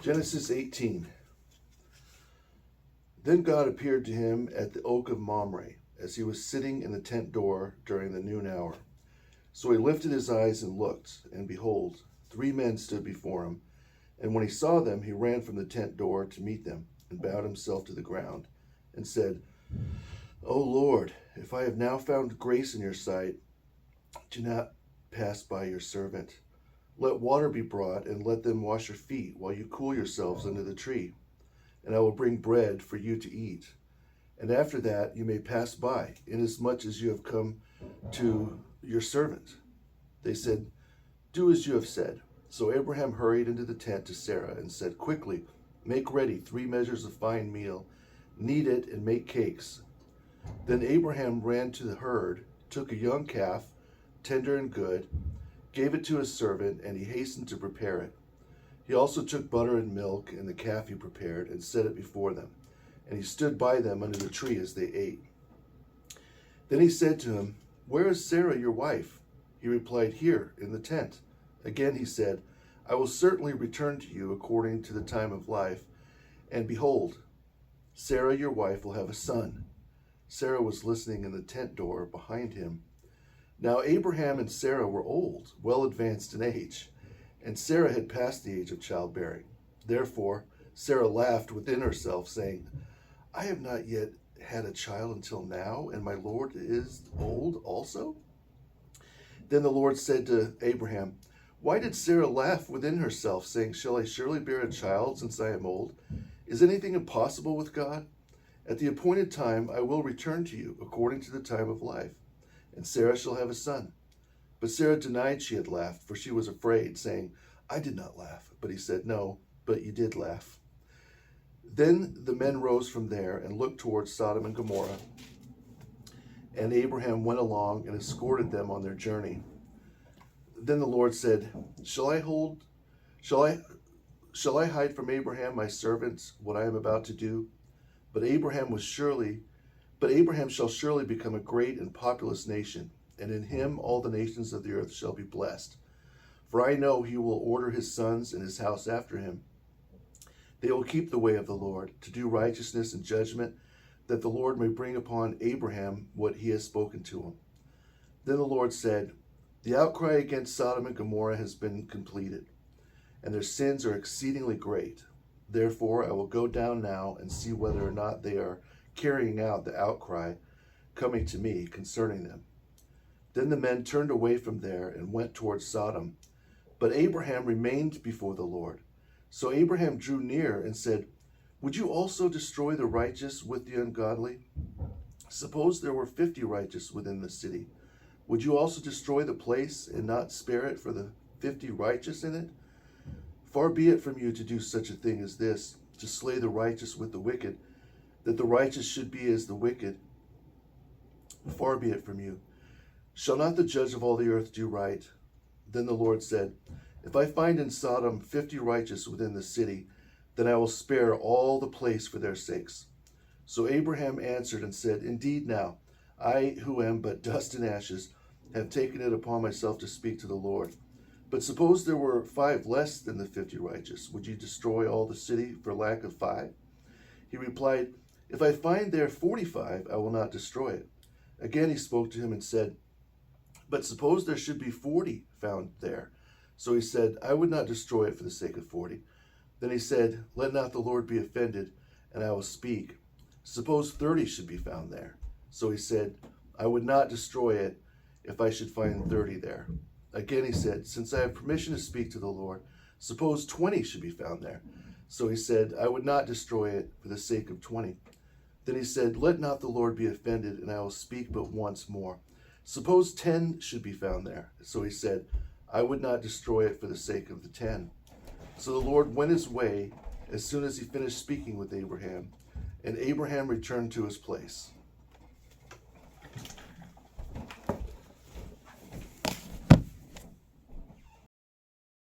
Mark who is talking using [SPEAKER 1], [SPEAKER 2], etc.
[SPEAKER 1] Genesis 18. Then God appeared to him at the oak of Mamre, as he was sitting in the tent door during the noon hour. So he lifted his eyes and looked, and behold, 3 men stood before him. And when he saw them, he ran from the tent door to meet them, and bowed himself to the ground, and said, O Lord, if I have now found grace in your sight, do not pass by your servant. Let water be brought, and let them wash your feet, while you cool yourselves under the tree. And I will bring bread for you to eat. And after that you may pass by, inasmuch as you have come to your servant. They said, Do as you have said. So Abraham hurried into the tent to Sarah and said, Quickly, make ready 3 measures of fine meal, knead it, and make cakes. Then Abraham ran to the herd, took a young calf, tender and good, gave it to his servant, and he hastened to prepare it. He also took butter and milk and the calf he prepared and set it before them. And he stood by them under the tree as they ate. Then he said to him, Where is Sarah, your wife? He replied, Here, in the tent. Again he said, I will certainly return to you according to the time of life. And behold, Sarah, your wife, will have a son. Sarah was listening in the tent door behind him. Now Abraham and Sarah were old, well advanced in age, and Sarah had passed the age of childbearing. Therefore Sarah laughed within herself, saying, I have not yet had a child until now, and my Lord is old also? Then the Lord said to Abraham, Why did Sarah laugh within herself, saying, Shall I surely bear a child since I am old? Is anything impossible with God? At the appointed time I will return to you according to the time of life, and Sarah shall have a son. But Sarah denied she had laughed, for she was afraid, saying, I did not laugh. But he said, No, but you did laugh. Then the men rose from there and looked towards Sodom and Gomorrah. And Abraham went along and escorted them on their journey. Then the Lord said, Shall I hide from Abraham my servant what I am about to do? But Abraham shall surely become a great and populous nation, and in him all the nations of the earth shall be blessed. For I know he will order his sons and his house after him. They will keep the way of the Lord, to do righteousness and judgment, that the Lord may bring upon Abraham what he has spoken to him. Then the Lord said, The outcry against Sodom and Gomorrah has been completed, and their sins are exceedingly great. Therefore I will go down now and see whether or not they are carrying out the outcry coming to me concerning them. Then the men turned away from there and went towards Sodom. But Abraham remained before the Lord. So Abraham drew near and said, Would you also destroy the righteous with the ungodly? Suppose there were 50 righteous within the city. Would you also destroy the place and not spare it for the 50 righteous in it? Far be it from you to do such a thing as this, to slay the righteous with the wicked, that the righteous should be as the wicked. Far be it from you. Shall not the judge of all the earth do right? Then the Lord said, If I find in Sodom 50 righteous within the city, then I will spare all the place for their sakes. So Abraham answered and said, Indeed now, I who am but dust and ashes, have taken it upon myself to speak to the Lord. But suppose there were 5 less than the 50 righteous, would you destroy all the city for lack of 5? He replied, If I find there 45, I will not destroy it. Again he spoke to him and said, But suppose there should be 40 found there. So he said, I would not destroy it for the sake of 40. Then he said, Let not the Lord be offended, and I will speak. Suppose 30 should be found there. So he said, I would not destroy it if I should find 30 there. Again he said, Since I have permission to speak to the Lord, suppose 20 should be found there. So he said, I would not destroy it for the sake of 20. Then he said, Let not the Lord be offended, and I will speak but once more. Suppose 10 should be found there. So he said, I would not destroy it for the sake of the 10. So the Lord went his way as soon as he finished speaking with Abraham, and Abraham returned to his place.